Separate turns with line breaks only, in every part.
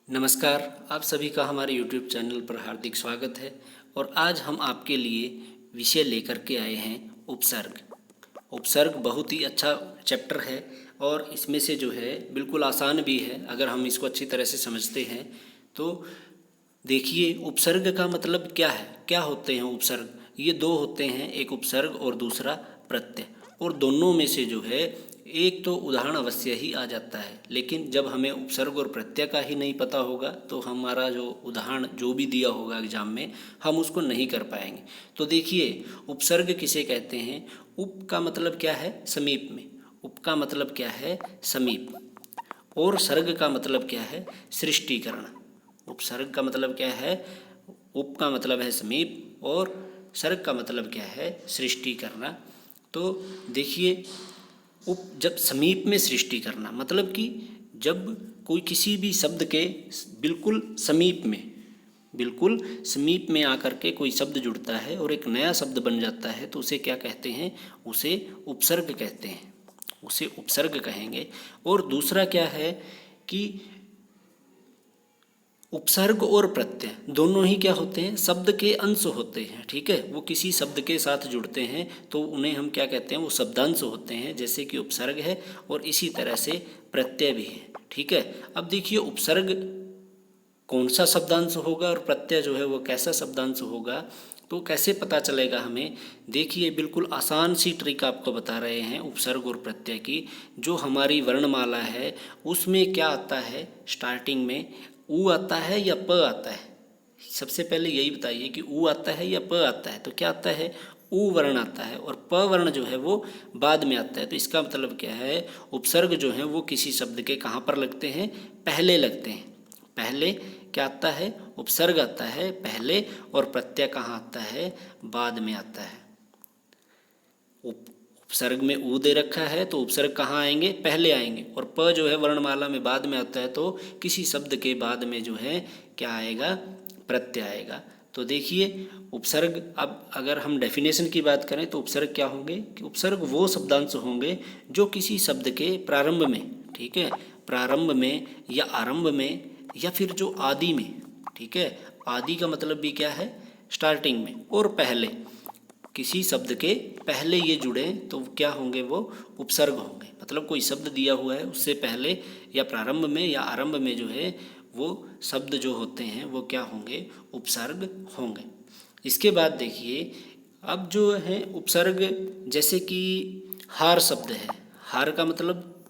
नमस्कार। आप सभी का हमारे YouTube चैनल पर हार्दिक स्वागत है। और आज हम आपके लिए विषय लेकर के आए हैं उपसर्ग। उपसर्ग बहुत ही अच्छा चैप्टर है और इसमें से जो है बिल्कुल आसान भी है अगर हम इसको अच्छी तरह से समझते हैं। तो देखिए, उपसर्ग का मतलब क्या है, क्या होते हैं उपसर्ग। ये दो होते हैं, एक उपसर्ग और दूसरा प्रत्यय। और दोनों में से जो है एक तो उदाहरण अवश्य ही आ जाता है, लेकिन जब हमें उपसर्ग और प्रत्यय का ही नहीं पता होगा तो हमारा जो उदाहरण जो भी दिया होगा एग्जाम में हम उसको नहीं कर पाएंगे। तो देखिए, उपसर्ग किसे कहते हैं। उप का मतलब क्या है, समीप में। उप का मतलब क्या है, समीप। और सर्ग का मतलब क्या है, सृष्टिकरण। उपसर्ग का मतलब क्या है, उप का मतलब है समीप और सर्ग का मतलब क्या है, सृष्टि करना। तो देखिए, उप जब समीप में सृष्टि करना मतलब कि जब कोई किसी भी शब्द के बिल्कुल समीप में आकर के कोई शब्द जुड़ता है और एक नया शब्द बन जाता है तो उसे क्या कहते हैं, उसे उपसर्ग कहते हैं, उसे उपसर्ग कहेंगे। और दूसरा क्या है कि उपसर्ग और प्रत्यय दोनों ही क्या होते हैं, शब्द के अंश होते हैं। ठीक है, वो किसी शब्द के साथ जुड़ते हैं तो उन्हें हम क्या कहते हैं, वो शब्दांश होते हैं, जैसे कि उपसर्ग है और इसी तरह से प्रत्यय भी है। ठीक है, अब देखिए उपसर्ग कौन सा शब्दांश होगा और प्रत्यय जो है वो कैसा शब्दांश होगा, तो कैसे पता चलेगा हमें। देखिए, बिल्कुल आसान सी ट्रिक आपको बता रहे हैं उपसर्ग और प्रत्यय की। जो हमारी वर्णमाला है उसमें क्या आता है, स्टार्टिंग में ऊ आता है या प आता है। सबसे पहले यही बताइए कि ऊ आता है या प आता है। तो क्या आता है, ऊ वर्ण आता है और प वर्ण जो है वो बाद में आता है। तो इसका मतलब क्या है, उपसर्ग जो है वो किसी शब्द के कहाँ पर लगते हैं, पहले लगते हैं। पहले क्या आता है, उपसर्ग आता है पहले, और प्रत्यय कहाँ आता है, बाद में आता है। उपसर्ग में ऊ दे रखा है तो उपसर्ग कहाँ आएंगे, पहले आएंगे। और प जो है वर्णमाला में बाद में आता है तो किसी शब्द के बाद में जो है क्या आएगा, प्रत्यय आएगा। तो देखिए उपसर्ग, अब अगर हम डेफिनेशन की बात करें तो उपसर्ग क्या होंगे कि उपसर्ग वो शब्दांश होंगे जो किसी शब्द के प्रारंभ में, ठीक है, प्रारंभ में या आरंभ में या फिर जो आदि में, ठीक है, आदि का मतलब भी क्या है, स्टार्टिंग में, और पहले, किसी शब्द के पहले ये जुड़े तो क्या होंगे, वो उपसर्ग होंगे। मतलब कोई शब्द दिया हुआ है उससे पहले या प्रारंभ में या आरंभ में जो है वो शब्द जो होते हैं वो क्या होंगे, उपसर्ग होंगे। इसके बाद देखिए, अब जो है उपसर्ग, जैसे कि हार शब्द है। हार का मतलब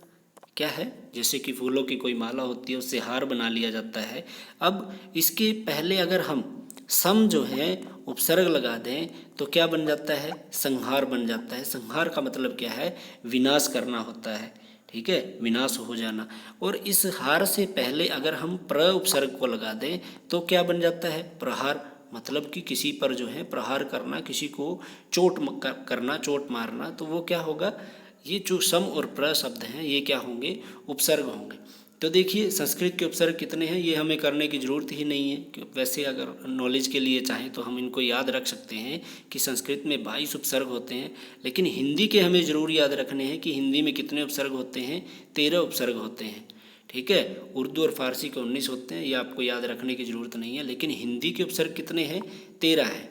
क्या है, जैसे कि फूलों की कोई माला होती है उससे हार बना लिया जाता है। अब इसके पहले अगर हम सम जो है उपसर्ग लगा दें तो क्या बन जाता है, संहार बन जाता है। संहार का मतलब क्या है, विनाश करना होता है। ठीक है, विनाश हो जाना। और इस हार से पहले अगर हम प्र उपसर्ग को लगा दें तो क्या बन जाता है, प्रहार। मतलब कि किसी पर जो है प्रहार करना, किसी को करना, चोट मारना, तो वो क्या होगा, ये जो सम और प्र शब्द हैं ये क्या होंगे, उपसर्ग होंगे। तो देखिए, संस्कृत के उपसर्ग कितने हैं ये हमें करने की ज़रूरत ही नहीं है, कि वैसे अगर नॉलेज के लिए चाहें तो हम इनको याद रख सकते हैं कि संस्कृत में 22 उपसर्ग होते हैं। लेकिन हिंदी के हमें ज़रूर याद रखने हैं कि हिंदी में कितने उपसर्ग होते हैं, 13 उपसर्ग होते हैं। ठीक है, उर्दू और फारसी के 19 होते हैं, ये आपको याद रखने की ज़रूरत नहीं है। लेकिन हिंदी के उपसर्ग कितने हैं, 13 हैं।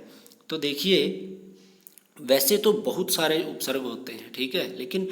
तो देखिए, वैसे तो बहुत सारे उपसर्ग होते हैं, ठीक है, लेकिन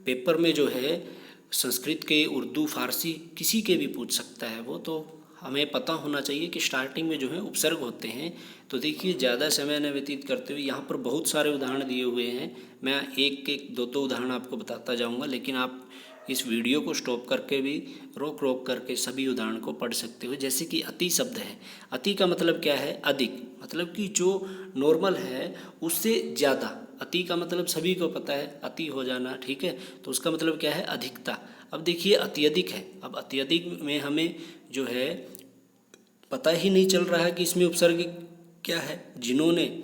पेपर में जो है संस्कृत के, उर्दू, फारसी किसी के भी पूछ सकता है वो, तो हमें पता होना चाहिए कि स्टार्टिंग में जो है उपसर्ग होते हैं। तो देखिए, ज़्यादा समय न व्यतीत करते हुए यहाँ पर बहुत सारे उदाहरण दिए हुए हैं, मैं एक एक दो दो उदाहरण आपको बताता जाऊँगा, लेकिन आप इस वीडियो को स्टॉप करके भी रोक रोक करके सभी उदाहरण को पढ़ सकते हो। जैसे कि अति शब्द है। अति का मतलब क्या है, अधिक। मतलब कि जो नॉर्मल है उससे ज़्यादा। अति का मतलब सभी को पता है, अति हो जाना, ठीक है, तो उसका मतलब क्या है, अधिकता। अब देखिए अत्यधिक है। अब अत्यधिक में हमें जो है पता ही नहीं चल रहा है कि इसमें उपसर्ग क्या है। जिन्होंने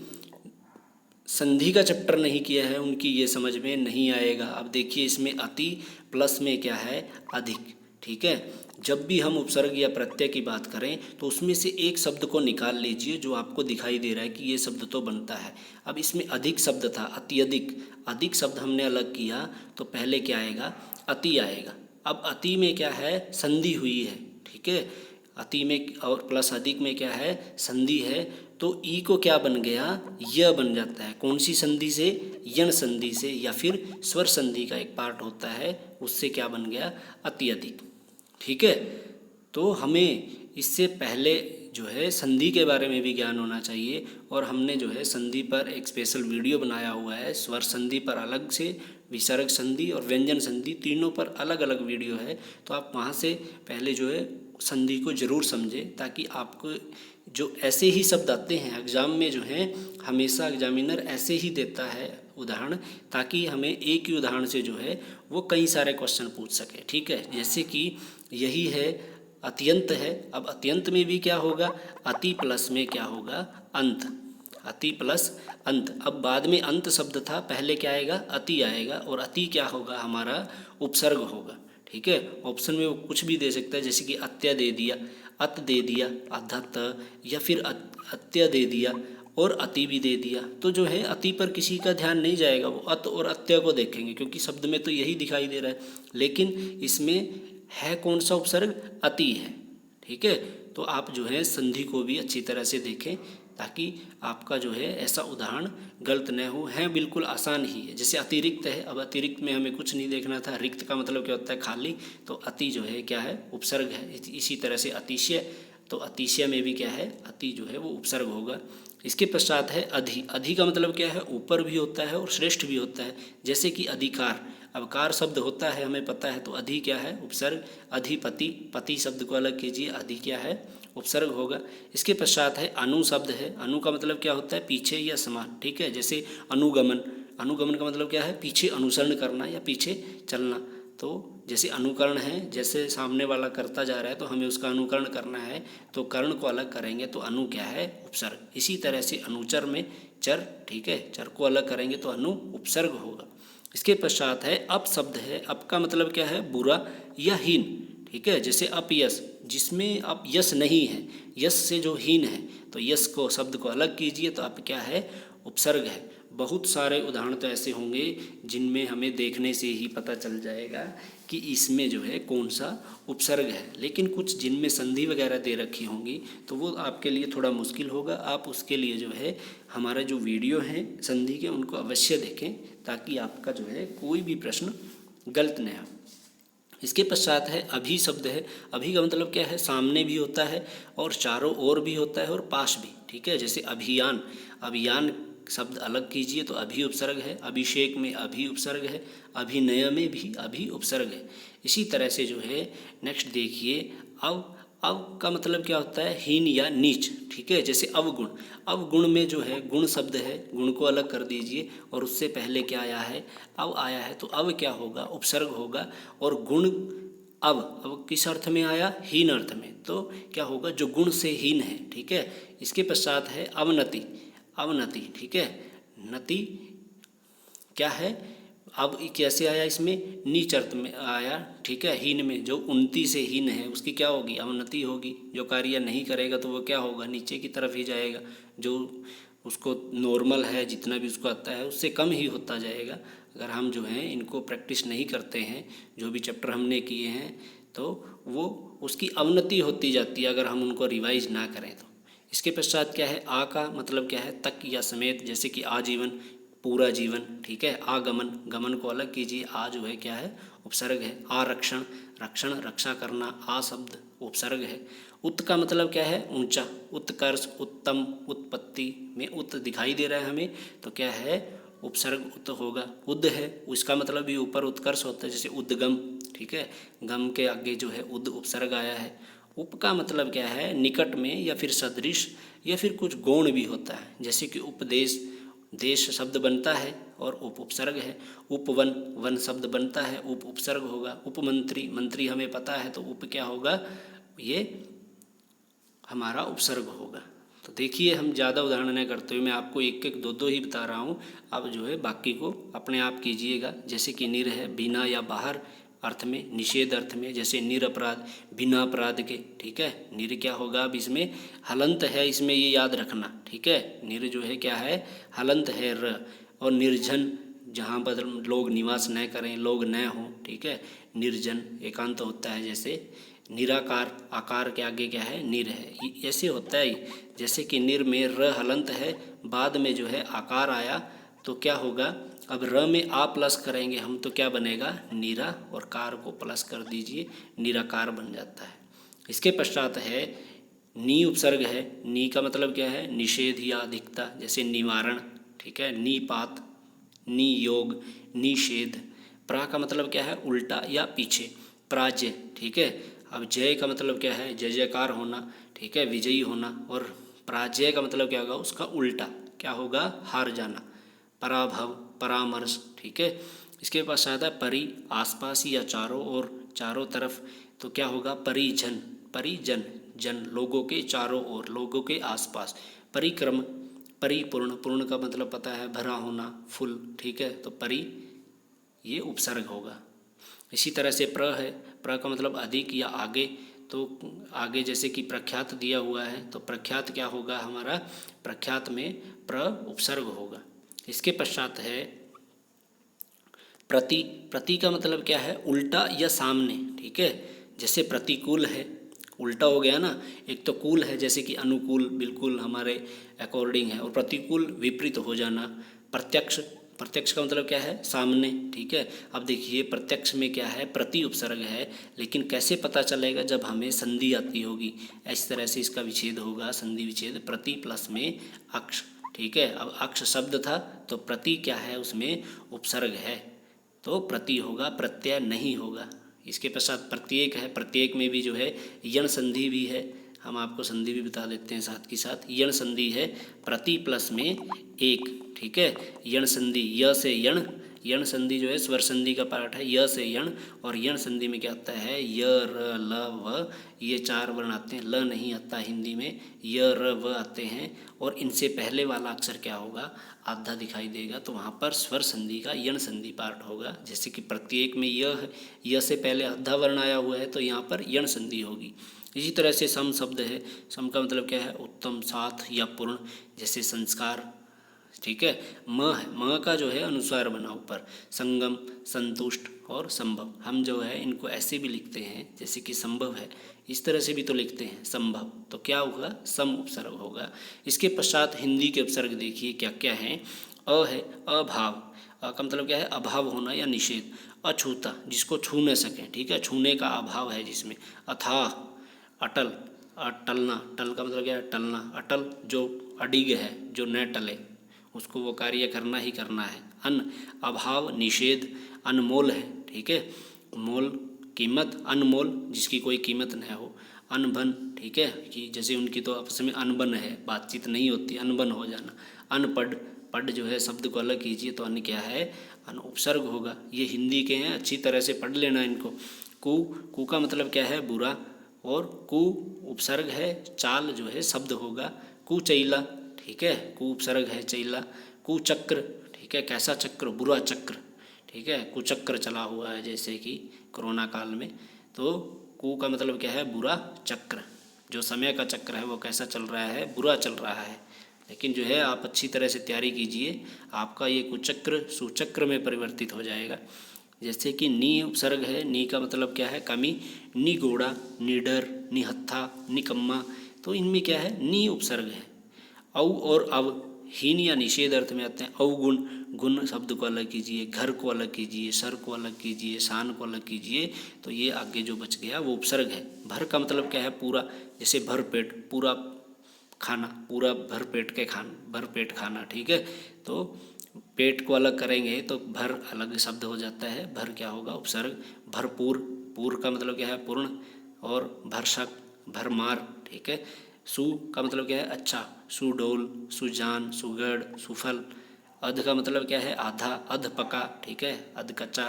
संधि का चैप्टर नहीं किया है उनकी ये समझ में नहीं आएगा। अब देखिए, इसमें अति प्लस में क्या है, अधिक। ठीक है, जब भी हम उपसर्ग या प्रत्यय की बात करें तो उसमें से एक शब्द को निकाल लीजिए जो आपको दिखाई दे रहा है कि ये शब्द तो बनता है। अब इसमें अधिक शब्द था, अत्यधिक। अधिक शब्द हमने अलग किया तो पहले क्या आएगा, अति आएगा। अब अति में क्या है, संधि हुई है। ठीक है, अति में और प्लस अधिक में क्या है, संधि है, तो ई को क्या बन गया, य बन जाता है। कौन सी संधि से, यण संधि से, या फिर स्वर संधि का एक पार्ट होता है उससे क्या बन गया, अति अधिक। ठीक है, तो हमें इससे पहले जो है संधि के बारे में भी ज्ञान होना चाहिए, और हमने जो है संधि पर एक स्पेशल वीडियो बनाया हुआ है। स्वर संधि पर अलग से, विसर्ग संधि और व्यंजन संधि तीनों पर अलग अलग वीडियो है, तो आप वहाँ से पहले जो है संधि को ज़रूर समझें, ताकि आपको जो ऐसे ही शब्द आते हैं एग्ज़ाम में जो है, हमेशा एग्जामिनर ऐसे ही देता है उदाहरण, ताकि हमें एक ही उदाहरण से जो है वो कई सारे क्वेश्चन पूछ सके। ठीक है, जैसे कि यही है अत्यंत है। अब अत्यंत में भी क्या होगा, अति प्लस में क्या होगा, अंत, अति प्लस अंत। अब बाद में अंत शब्द था, पहले क्या आएगा, अति आएगा, और अति क्या होगा, हमारा उपसर्ग होगा। ठीक है, ऑप्शन में वो कुछ भी दे सकता है, जैसे कि अत्य दे दिया, अत दे दिया, अधत, या फिर अत्य दे दिया और अति भी दे दिया। तो जो है अति पर किसी का ध्यान नहीं जाएगा, वो अत और अत्य को देखेंगे, क्योंकि शब्द में तो यही दिखाई दे रहा है, लेकिन इसमें है कौन सा उपसर्ग, अति है। ठीक है, तो आप जो है संधि को भी अच्छी तरह से देखें, ताकि आपका जो है ऐसा उदाहरण गलत न हो। है बिल्कुल आसान ही है, जैसे अतिरिक्त है। अब अतिरिक्त में हमें कुछ नहीं देखना था, रिक्त का मतलब क्या होता है, खाली, तो अति जो है क्या है, उपसर्ग है। इसी तरह से अतिशय, तो अतिशय में भी क्या है, अति जो है वो उपसर्ग होगा। इसके पश्चात है अधि। अधि का मतलब क्या है, ऊपर भी होता है और श्रेष्ठ भी होता है, जैसे कि अधिकार। अब कार शब्द होता है हमें पता है, तो अधि क्या है, उपसर्ग। अधिपति, पति शब्द को अलग कीजिए, अधि क्या है, उपसर्ग होगा। इसके पश्चात है अनु शब्द है। अनु का मतलब क्या होता है, पीछे या समान। ठीक है, जैसे अनुगमन, अनुगमन का मतलब क्या है, पीछे अनुसरण करना या पीछे चलना। तो जैसे अनुकरण है, जैसे सामने वाला करता जा रहा है तो हमें उसका अनुकरण करना है, तो कर्ण को अलग करेंगे तो अनु क्या है, उपसर्ग। इसी तरह से अनुचर में चर, ठीक है, चर को अलग करेंगे तो अनु उपसर्ग होगा। इसके पश्चात है अप शब्द है। अप का मतलब क्या है, बुरा या हीन। ठीक है, जैसे अपयश, जिसमें अब यश नहीं है, यश से जो हीन है, तो यश को शब्द को अलग कीजिए तो आप क्या है, उपसर्ग है। बहुत सारे उदाहरण तो ऐसे होंगे जिनमें हमें देखने से ही पता चल जाएगा कि इसमें जो है कौन सा उपसर्ग है, लेकिन कुछ जिनमें संधि वगैरह दे रखी होंगी तो वो आपके लिए थोड़ा मुश्किल होगा। आप उसके लिए जो है हमारा जो वीडियो है संधि के, उनको अवश्य देखें, ताकि आपका जो है कोई भी प्रश्न गलत न हो। इसके पश्चात है अभी शब्द है। अभी का मतलब क्या है, सामने भी होता है और चारों ओर भी होता है और पास भी। ठीक है, जैसे अभियान, अभियान शब्द अलग कीजिए तो अभी उपसर्ग है। अभिषेक में अभी उपसर्ग है। अभिनय में भी अभी उपसर्ग है। इसी तरह से जो है नेक्स्ट देखिए अव। अव का मतलब क्या होता है, हीन या नीच। ठीक है, जैसे अवगुण, अवगुण में जो है गुण शब्द है, गुण को अलग कर दीजिए और उससे पहले क्या आया है, अव आया है, तो अव क्या होगा, उपसर्ग होगा। और गुण अब किस अर्थ में आया, हीन अर्थ में, तो क्या होगा, जो गुण से हीन है। ठीक है, इसके पश्चात है अवनति। अवनति, ठीक है, नति क्या है, अब कैसे आया, इसमें नीच अर्थ में आया। ठीक है, हीन में, जो उन्नति से हीन है उसकी क्या होगी, अवनति होगी। जो कार्य नहीं करेगा तो वो क्या होगा, नीचे की तरफ ही जाएगा। जो उसको नॉर्मल है, जितना भी उसको आता है उससे कम ही होता जाएगा। अगर हम जो हैं इनको प्रैक्टिस नहीं करते हैं, जो भी चैप्टर हमने किए हैं, तो वो उसकी अवनति होती जाती है अगर हम उनको रिवाइज ना करें तो। इसके पश्चात क्या है, आ का मतलब क्या है, तक या समेत, जैसे कि आजीवन, पूरा जीवन। ठीक है, आगमन, गमन को अलग कीजिए, आ जो है क्या है, उपसर्ग है। आरक्षण, रक्षण, रक्षा करना, आ शब्द उपसर्ग है। उत का मतलब क्या है, ऊंचा, उत्कर्ष, उत्तम, उत्पत्ति में उत दिखाई दे रहा है हमें, तो क्या है, उपसर्ग उत होगा। उद है, उसका मतलब भी ऊपर उत्कर्ष होता है, जैसे उद्गम। ठीक है, गम के आगे जो है उद उपसर्ग आया है। उप का मतलब क्या है, निकट में या फिर सदृश या फिर कुछ गौण भी होता है, जैसे कि उपदेश, देश शब्द बनता है और उप उपसर्ग है। उपवन, वन शब्द बनता है, उप उपसर्ग होगा। उपमंत्री, मंत्री हमें पता है, तो उप क्या होगा, ये हमारा उपसर्ग होगा। तो देखिए, हम ज़्यादा उदाहरण नहीं करते हुए मैं आपको एक एक दो दो ही बता रहा हूँ, अब जो है बाकी को अपने आप कीजिएगा। जैसे कि निर है, बिना या बाहर अर्थ में, निषेध अर्थ में, जैसे निरपराध, बिना अपराध के। ठीक है, निर क्या होगा, अब इसमें हलंत है, इसमें ये याद रखना। ठीक है, निर जो है क्या है, हलंत है र। और निर्जन, जहाँ पर लोग निवास न करें, लोग न हों। ठीक है, निर्जन एकांत होता है, जैसे निराकार, आकार के आगे क्या है, निर है। ऐसे होता है, जैसे कि निर में र हलंत है, बाद में जो है आकार आया तो क्या होगा, अब र में आ प्लस करेंगे हम तो क्या बनेगा, नीरा, और कार को प्लस कर दीजिए, निराकार बन जाता है। इसके पश्चात है नी उपसर्ग है। नी का मतलब क्या है, निषेध या अधिकता, जैसे निवारण, ठीक है, निपात, नियोग, निषेध। प्रा का मतलब क्या है, उल्टा या पीछे, प्राजय, ठीक है। अब जय का मतलब क्या है, जय जयकार होना, ठीक है, विजयी होना। और पराजय का मतलब क्या होगा, उसका उल्टा क्या होगा, हार जाना, पराभव, परामर्श, ठीक है। इसके पास आता है परि, आसपास या चारों ओर, चारों तरफ, तो क्या होगा, परिजन, परिजन, जन, लोगों के चारों ओर, लोगों के आसपास। परिक्रम, परिपूर्ण, पूर्ण का मतलब पता है, भरा होना, फुल, ठीक है, तो परि ये उपसर्ग होगा। इसी तरह से प्र है, प्र का मतलब अधिक या आगे, तो आगे जैसे कि प्रख्यात दिया हुआ है तो प्रख्यात क्या होगा हमारा, प्रख्यात में प्र उपसर्ग होगा। इसके पश्चात है प्रति। प्रति का मतलब क्या है, उल्टा या सामने, ठीक है। जैसे प्रतिकूल है, उल्टा हो गया ना, एक तो कूल है जैसे कि अनुकूल, बिल्कुल हमारे अकॉर्डिंग है, और प्रतिकूल विपरीत हो जाना। प्रत्यक्ष, प्रत्यक्ष का मतलब क्या है, सामने, ठीक है। अब देखिए प्रत्यक्ष में क्या है, प्रति उपसर्ग है, लेकिन कैसे पता चलेगा, जब हमें संधि आती होगी, इस तरह से इसका विच्छेद होगा, संधि विच्छेद, प्रति प्लस में अक्ष, ठीक है। अब अक्ष शब्द था तो प्रति क्या है, उसमें उपसर्ग है तो प्रति होगा, प्रत्यय नहीं होगा। इसके पश्चात प्रत्येक है, प्रत्येक में भी जो है यण संधि भी है, हम आपको संधि भी बता देते हैं साथ के साथ। यण संधि है प्रति प्लस में एक, ठीक है। यण संधि, य से यण, यण संधि जो है स्वर संधि का पार्ट है, य से यण, और यण संधि में क्या आता है, य, र, ल, व, ये चार वर्ण आते हैं। ल नहीं आता हिंदी में, य, र, व आते हैं, और इनसे पहले वाला अक्षर क्या होगा, आधा दिखाई देगा, तो वहाँ पर स्वर संधि का यण संधि पार्ट होगा। जैसे कि प्रत्येक में य है, य से पहले आधा वर्ण आया हुआ है तो यहाँ पर यण संधि होगी। इसी तरह से सम शब्द है, सम का मतलब क्या है, उत्तम, साथ या पूर्ण, जैसे संस्कार, ठीक है। म है, म का जो है अनुस्वार बना ऊपर, संगम, संतुष्ट और संभव। हम जो है इनको ऐसे भी लिखते हैं जैसे कि संभव है, इस तरह से भी तो लिखते हैं संभव, तो क्या होगा, सम उपसर्ग होगा। इसके पश्चात हिंदी के उपसर्ग देखिए क्या क्या हैं। अ है, अभाव, अ का मतलब क्या है, अभाव होना या निषेध। अछूता, जिसको छू न सकें, ठीक है, छूने का अभाव है जिसमें। अथाह, अटल, टलना, टल का मतलब क्या है, टलना, अटल जो अडिग है, जो न टले, उसको वो कार्य करना ही करना है। अन, अभाव, निषेध। अनमोल है, ठीक है, मोल, कीमत, अनमोल, जिसकी कोई कीमत न हो। अनबन, ठीक है, कि जैसे उनकी तो आपस में अनबन है, बातचीत नहीं होती, अनबन हो जाना। अनपढ़, पढ़ जो है शब्द को अलग कीजिए तो अन क्या है, अन उपसर्ग होगा। ये हिंदी के हैं, अच्छी तरह से पढ़ लेना इनको। कु, कु का मतलब क्या है, बुरा, और कु उपसर्ग है, चाल जो है शब्द होगा। कुचैला, ठीक है, कु उपसर्ग है, चैला। कुचक्र, ठीक है, कैसा चक्र, बुरा चक्र, ठीक है, कुचक्र चला हुआ है जैसे कि कोरोना काल में, तो कु का मतलब क्या है, बुरा चक्र, जो समय का चक्र है वो कैसा चल रहा है, बुरा चल रहा है। लेकिन जो है आप अच्छी तरह से तैयारी कीजिए, आपका ये कुचक्र सुचक्र में परिवर्तित हो जाएगा। जैसे कि नी उपसर्ग है, नी का मतलब क्या है, कमी, निगोड़ा, निडर, निहत्था, निकम्मा, तो इनमें क्या है, नी उपसर्ग है। औ और अव हीन या निषेध अर्थ में आते हैं। अवगुण, गुण शब्द को अलग कीजिए, घर को अलग कीजिए, सर को अलग कीजिए, शान को अलग कीजिए, तो ये आगे जो बच गया वो उपसर्ग है। भर का मतलब क्या है, पूरा, जैसे भर पेट, पूरा खाना, पूरा भर पेट के भर पेट खाना, ठीक है। तो पेट को अलग करेंगे तो भर अलग शब्द हो जाता है, भर क्या होगा, उपसर्ग। भरपूर, पूर का मतलब क्या है, पूर्ण, और भरसक, भरमार, ठीक है। सु का मतलब क्या है, अच्छा, सुडोल, सुजान, सुगढ़, सुफल। अध का मतलब क्या है, आधा, अध पका, ठीक है, अध कच्चा,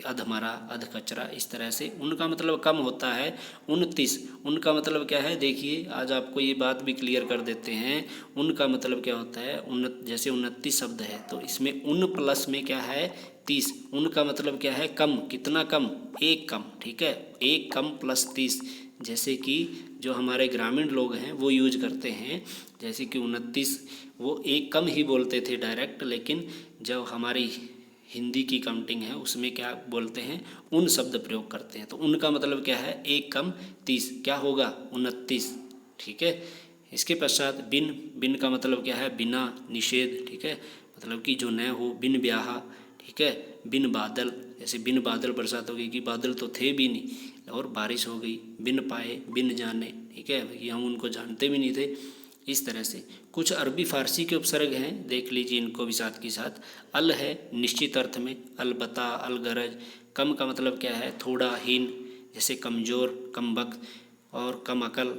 अधमरा, अध कचरा, इस तरह से। उनका मतलब कम होता है। 29, उनका मतलब क्या है, देखिए आज आपको ये बात भी क्लियर कर देते हैं। उनका मतलब क्या होता है, जैसे 29 शब्द है तो इसमें उन प्लस में क्या है, 30। उनका मतलब क्या है, कम, कितना कम, एक कम, ठीक है, एक कम प्लस 30। जैसे कि जो हमारे ग्रामीण लोग हैं वो यूज करते हैं, जैसे कि 29 वो एक कम ही बोलते थे डायरेक्ट, लेकिन जब हमारी हिंदी की काउंटिंग है उसमें क्या बोलते हैं, उन शब्द प्रयोग करते हैं। तो उनका मतलब क्या है, 1 कम 30 क्या होगा, 29। ठीक है। इसके पश्चात बिन, बिन का मतलब क्या है, बिना, निषेध। ठीक है, मतलब कि जो न हो, बिन ब्याहा। ठीक है, बिन बादल, जैसे बिन बादल बरसात हो गई कि बादल तो थे भी नहीं और बारिश हो गई। बिन पाए, बिन जाने। ठीक है, कि हम उनको जानते भी नहीं थे। इस तरह से कुछ अरबी फारसी के उपसर्ग हैं, देख लीजिए इनको भी साथ के साथ। अल है निश्चित अर्थ में, अलबत्ता, अलगरज। कम का मतलब क्या है, थोड़ा, हीन, जैसे कमज़ोर, कम वक्त और कम अकल।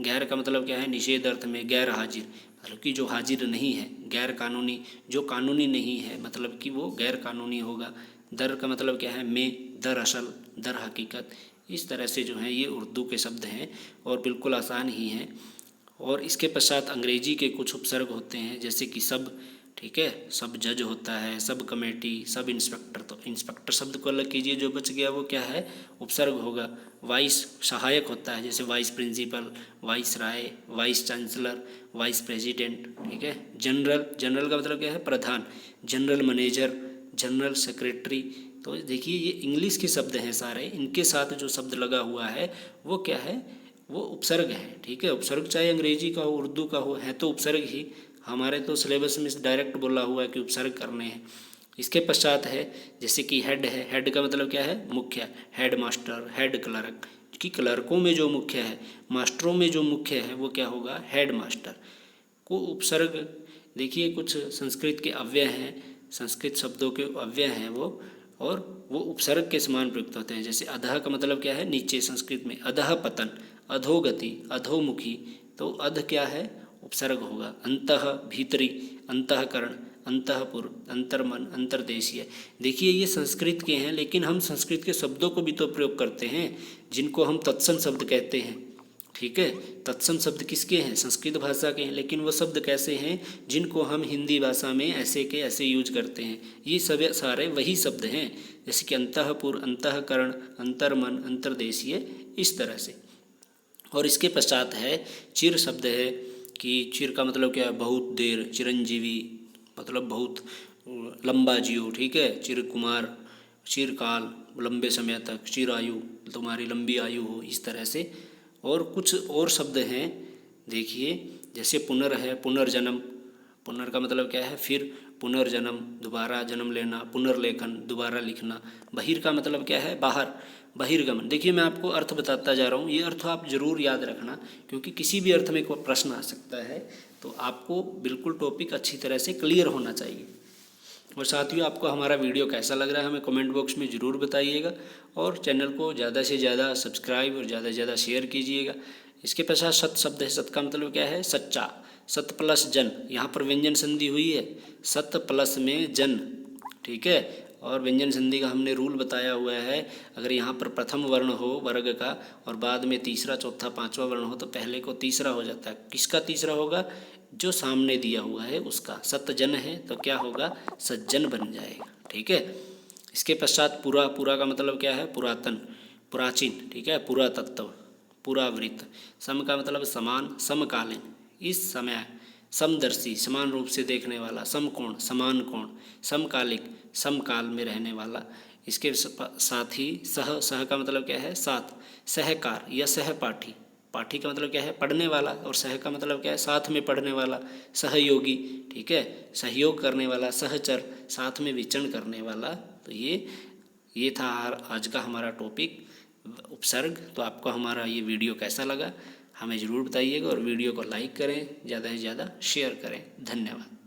गैर का मतलब क्या है, निषेध अर्थ में, गैर हाजिर, मतलब कि जो हाजिर नहीं है। गैर कानूनी, जो कानूनी नहीं है, मतलब कि वो गैर कानूनी होगा। दर का मतलब क्या है, में, दरअसल, दर हकीकत। इस तरह से जो है ये उर्दू के शब्द हैं और बिल्कुल आसान ही हैं। और इसके पश्चात अंग्रेजी के कुछ उपसर्ग होते हैं, जैसे कि सब। ठीक है, सब जज होता है, सब कमेटी, सब इंस्पेक्टर। तो इंस्पेक्टर शब्द को अलग कीजिए, जो बच गया वो क्या है, उपसर्ग होगा। वाइस सहायक होता है, जैसे vice principal, viceroy, vice chancellor, vice president. ठीक है। जनरल, जनरल का मतलब क्या है, प्रधान। General manager, general secretary. तो देखिए ये इंग्लिश के शब्द हैं सारे, इनके साथ जो शब्द लगा हुआ है वो क्या है, वो उपसर्ग है। ठीक है, उपसर्ग चाहे अंग्रेजी का हो, उर्दू का हो, है तो उपसर्ग ही। हमारे तो सिलेबस में डायरेक्ट बोला हुआ है कि उपसर्ग करने हैं। इसके पश्चात है जैसे कि हेड है। हेड का मतलब क्या है, मुख्य। हेड मास्टर, हेड क्लर्क, कि क्लर्कों में जो मुख्य है, मास्टरों में जो मुख्य है वो क्या होगा, हेड मास्टर। को उपसर्ग देखिए कुछ संस्कृत के अव्यय हैं, संस्कृत शब्दों के अव्यय हैं वो, और वो उपसर्ग के समान प्रयुक्त होते हैं। जैसे अधः का मतलब क्या है, नीचे, संस्कृत में अधः पतन, अधोगति, अधोमुखी। तो अध क्या है, उपसर्ग होगा। अंतः, भीतरी, अंतःकरण, अंतःपुर, अंतर्मन, अंतर्देशीय। देखिए ये संस्कृत के हैं, लेकिन हम संस्कृत के शब्दों को भी तो प्रयोग करते हैं, जिनको हम तत्सम शब्द कहते हैं। ठीक है, तत्सम शब्द किसके हैं, संस्कृत भाषा के हैं, लेकिन वो शब्द कैसे हैं, जिनको हम हिंदी भाषा में ऐसे के ऐसे यूज करते हैं। ये सब सारे वही शब्द हैं, जैसे कि अंतःपुर, अंतःकरण, अंतर्मन, अंतर्देशीय, इस तरह से। और इसके पश्चात है चिर शब्द है, कि चिर का मतलब क्या है, बहुत देर, चिरंजीवी, मतलब बहुत लंबा जियो। ठीक है, चिर कुमार, चिरकाल, लंबे समय तक, चिरायु, तुम्हारी लंबी आयु हो, इस तरह से। और कुछ और शब्द हैं, देखिए जैसे पुनर है, पुनर्जन्म। पुनर का मतलब क्या है, फिर, पुनर्जन्म, दोबारा जन्म लेना, पुनर्लेखन, दोबारा लिखना। बहिर का मतलब क्या है, बाहर, बहिर्गमन। देखिए मैं आपको अर्थ बताता जा रहा हूँ, ये अर्थ आप ज़रूर याद रखना, क्योंकि किसी भी अर्थ में कोई प्रश्न आ सकता है, तो आपको बिल्कुल टॉपिक अच्छी तरह से क्लियर होना चाहिए। और साथियों आपको हमारा वीडियो कैसा लग रहा है हमें कमेंट बॉक्स में ज़रूर बताइएगा, और चैनल को ज़्यादा से ज़्यादा सब्सक्राइब और ज़्यादा से ज़्यादा शेयर कीजिएगा। इसके पश्चात सत शब्द है, सत का मतलब क्या है, सच्चा। सत प्लस जन, यहाँ पर व्यंजन संधि हुई है, सत प्लस में जन। ठीक है, और व्यंजन संधि का हमने रूल बताया हुआ है, अगर यहाँ पर प्रथम वर्ण हो वर्ग का और बाद में तीसरा, चौथा, पांचवा वर्ण हो तो पहले को तीसरा हो जाता है। किसका तीसरा होगा, जो सामने दिया हुआ है उसका। सतजन है तो क्या होगा, सज्जन बन जाएगा। ठीक है। इसके पश्चात पुरा, पुरा का मतलब क्या है, पुरातन, प्राचीन। ठीक है, पुरातत्व, पुरावृत्त। सम का मतलब समान, समकालीन, इस समय, समदर्शी, समान रूप से देखने वाला, समकोण, समान कोण, समकालिक, समकाल में रहने वाला। इसके साथ ही सह, सह का मतलब क्या है, साथ, सहकार या सहपाठी। पाठी का मतलब क्या है, पढ़ने वाला, और सह का मतलब क्या है, साथ में पढ़ने वाला, सहयोगी। ठीक है, सहयोग करने वाला, सहचर, साथ में विचरण करने वाला। तो ये था आज का हमारा टॉपिक, उपसर्ग। तो आपको हमारा ये वीडियो कैसा लगा हमें ज़रूर बताइएगा, और वीडियो को लाइक करें, ज़्यादा से ज़्यादा शेयर करें। धन्यवाद।